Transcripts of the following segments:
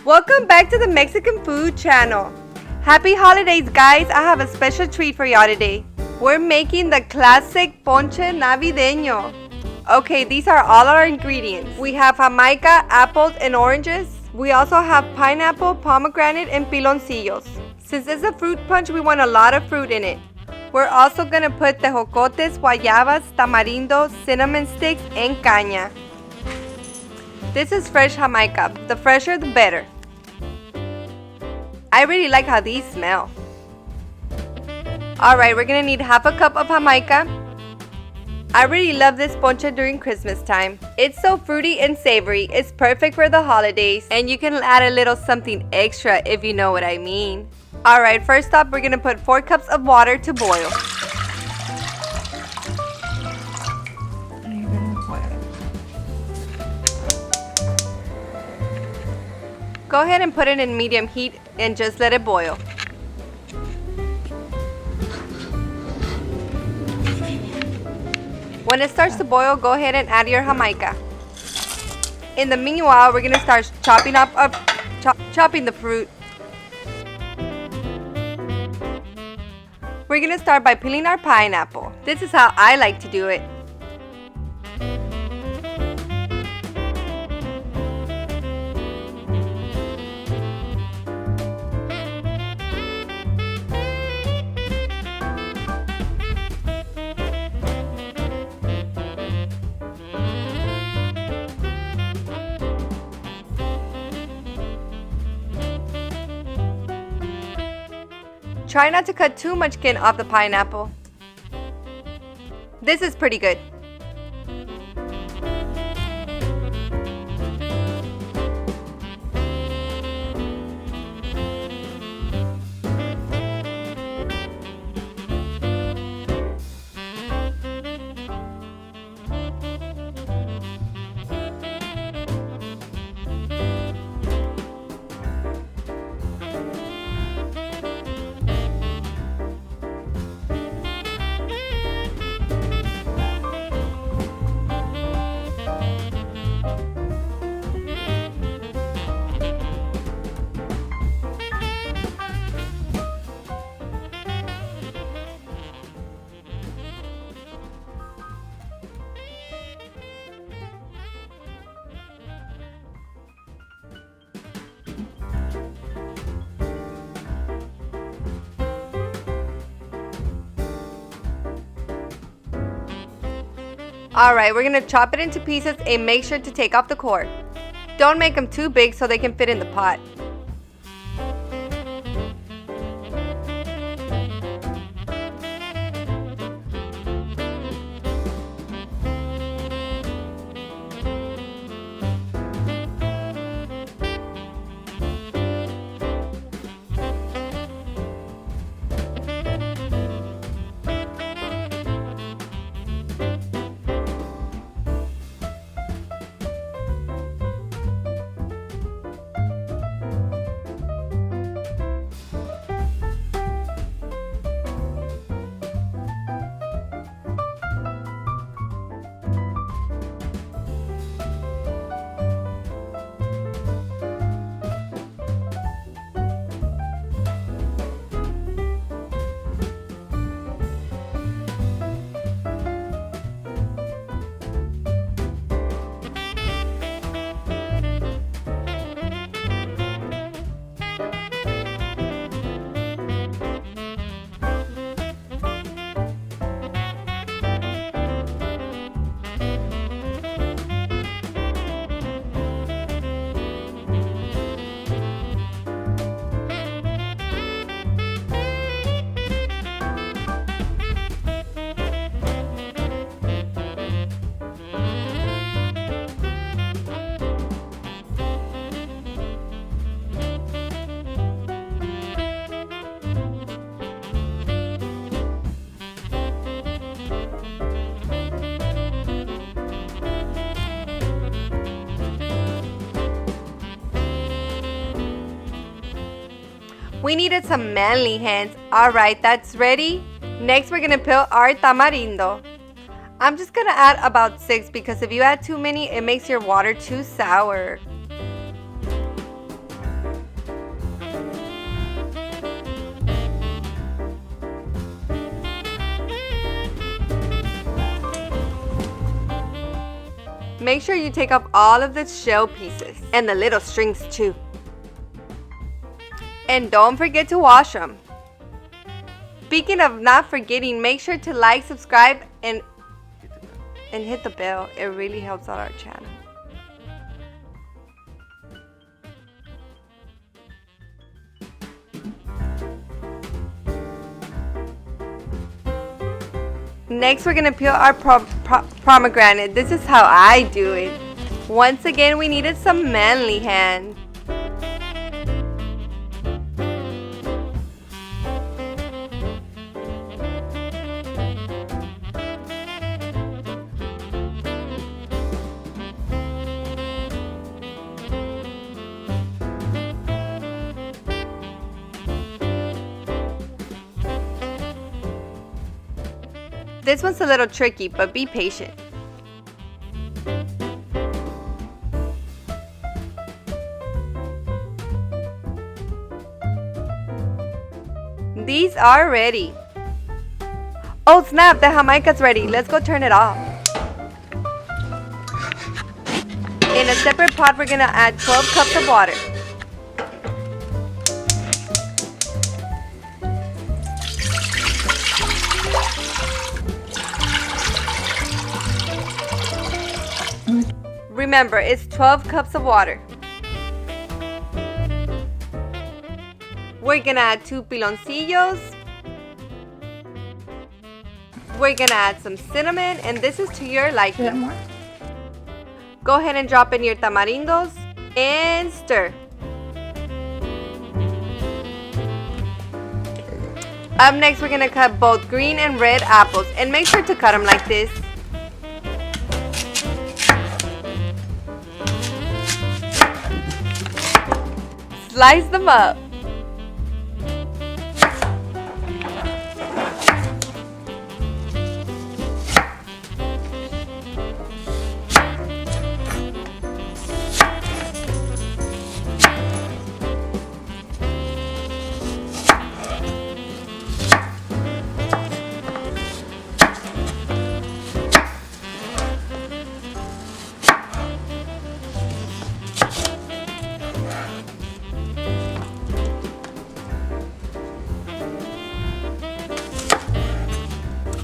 Welcome back to the Mexican Food Channel. Happy holidays, guys. I have a special treat for y'all today. We're making the classic ponche navideño. Okay, these are all our ingredients. We have jamaica, apples, and oranges. We also have pineapple, pomegranate, and piloncillos. Since it's a fruit punch, we want a lot of fruit in it. We're also gonna put tejocotes, guayabas, tamarindo, cinnamon sticks, and caña. This is fresh jamaica. The fresher, the better. I really like how these smell. Alright, we're gonna need half a cup of jamaica. I really love this ponche during Christmas time. It's so fruity and savory. It's perfect for the holidays. And you can add a little something extra if you know what I mean. Alright, first up, we're gonna put 4 cups of water to boil. Go ahead and put it in medium heat and just let it boil. When it starts to boil, go ahead and add your jamaica. In the meanwhile, we're gonna start chopping the fruit. We're gonna start by peeling our pineapple. This is how I like to do it. Try not to cut too much skin off the pineapple. This is pretty good. Alright, we're gonna chop it into pieces and make sure to take off the core. Don't make them too big so they can fit in the pot. We needed some manly hands. Alright, that's ready. Next, we're gonna peel our tamarindo. I'm just gonna add about 6 because if you add too many, it makes your water too sour. Make sure you take off all of the shell pieces and the little strings too. And don't forget to wash them. Speaking of not forgetting, make sure to like, subscribe, and hit the bell. It really helps out our channel. Next, we're gonna peel our pomegranate. This is how I do it. Once again, we needed some manly hand. This one's a little tricky, but be patient. These are ready. Oh snap, the jamaica's ready. Let's go turn it off. In a separate pot, we're gonna add 12 cups of water. Remember, it's 12 cups of water. We're gonna add 2 piloncillos. We're gonna add some cinnamon, and this is to your liking. Go ahead and drop in your tamarindos and stir. Up next, we're gonna cut both green and red apples, and make sure to cut them like this. Slice them up.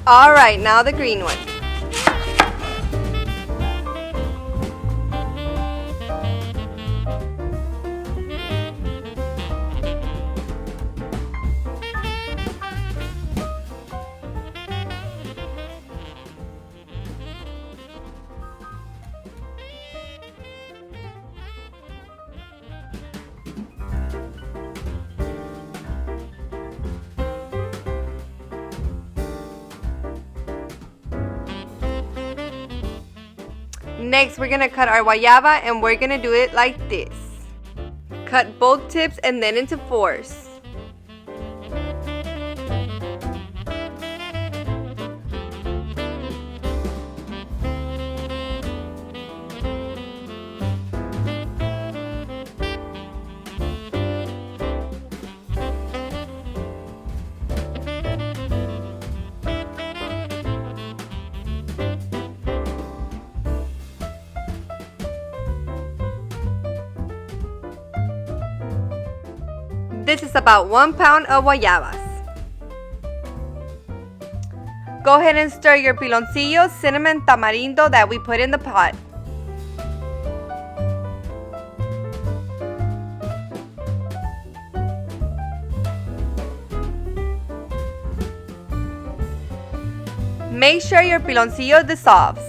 Alright, now the green one. Next, we're gonna cut our guayaba, and we're gonna do it like this. Cut both tips and then into fours. This is about 1 pound of guayabas. Go ahead and stir your piloncillos, cinnamon, tamarindo that we put in the pot. Make sure your piloncillo dissolves.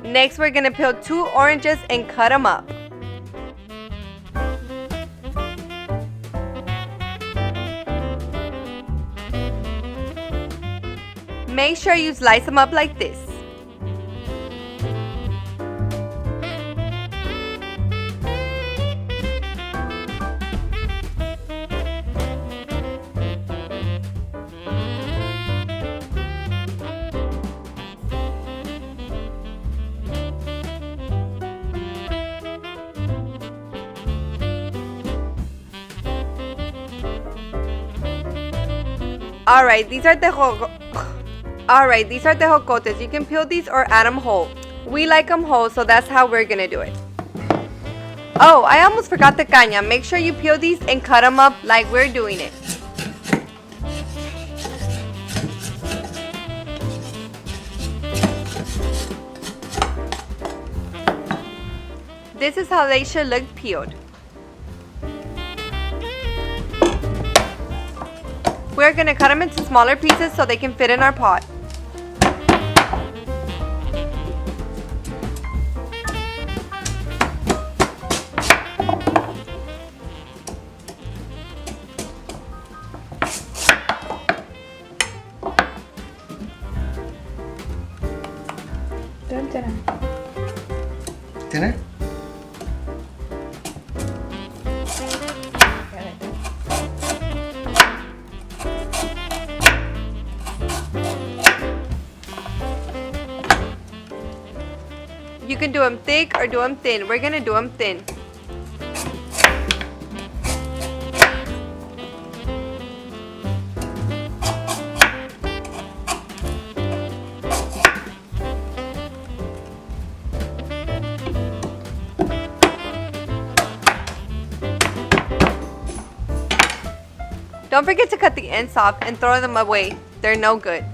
Next, we're gonna peel 2 oranges and cut them up. Make sure you slice them up like this. Alright, these are tejocotes. You can peel these or add them whole. We like them whole, so that's how we're gonna do it. Oh, I almost forgot the caña. Make sure you peel these and cut them up like we're doing it. This is how they should look peeled. We're gonna cut them into smaller pieces so they can fit in our pot. Dinner? You can do them thick or do them thin. We're gonna do them thin. Don't forget to cut the ends off and throw them away. They're no good.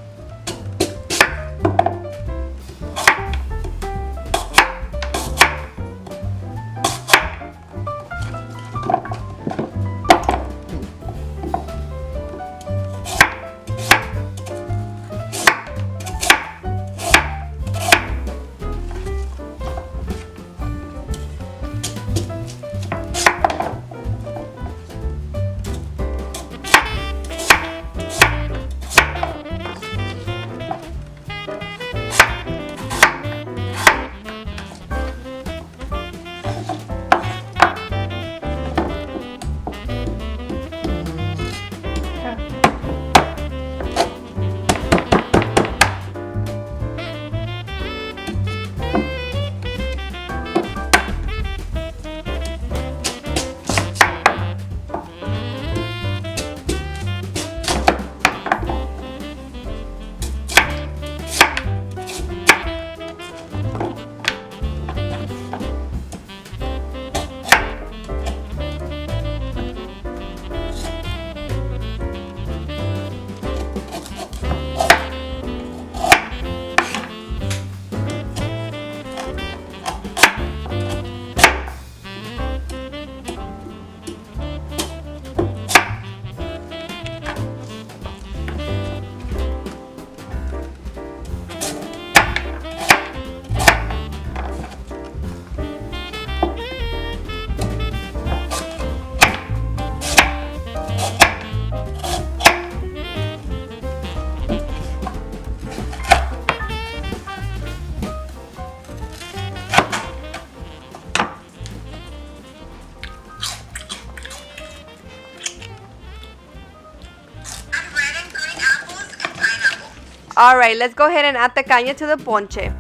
Alright, let's go ahead and add the caña to the ponche.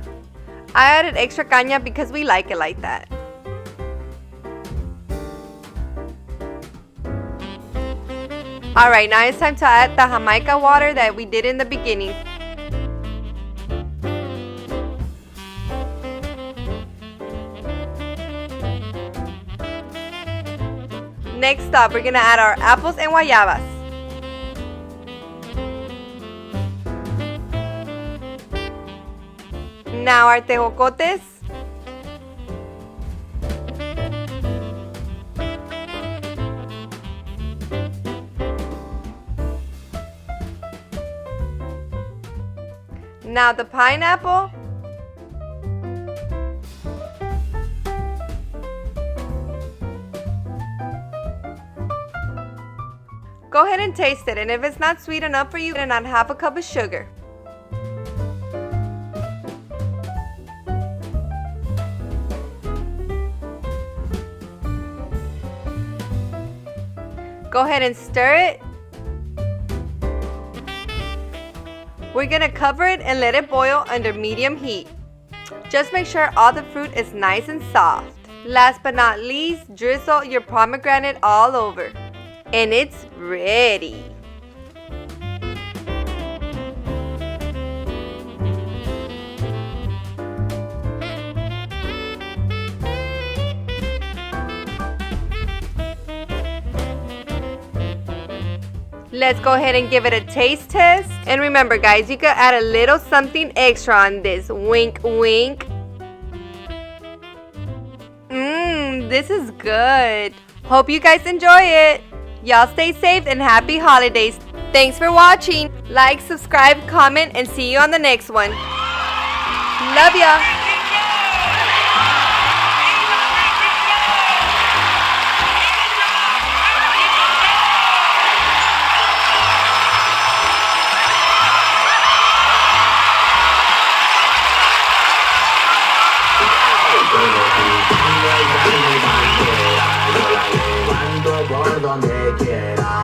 I added extra caña because we like it like that. Alright, now it's time to add the Jamaica water that we did in the beginning. Next up, we're gonna add our apples and guayabas. Now our tejocotes. Now the pineapple. Go ahead and taste it, and if it's not sweet enough for you, then add half a cup of sugar. Go ahead and stir it. We're gonna cover it and let it boil under medium heat. Just make sure all the fruit is nice and soft. Last but not least, drizzle your pomegranate all over. And it's ready. Let's go ahead and give it a taste test. And remember guys, you can add a little something extra on this. Wink, wink. This is good. Hope you guys enjoy it. Y'all stay safe and happy holidays. Thanks for watching. Like, subscribe, comment, and see you on the next one. Love ya. Por donde quiera.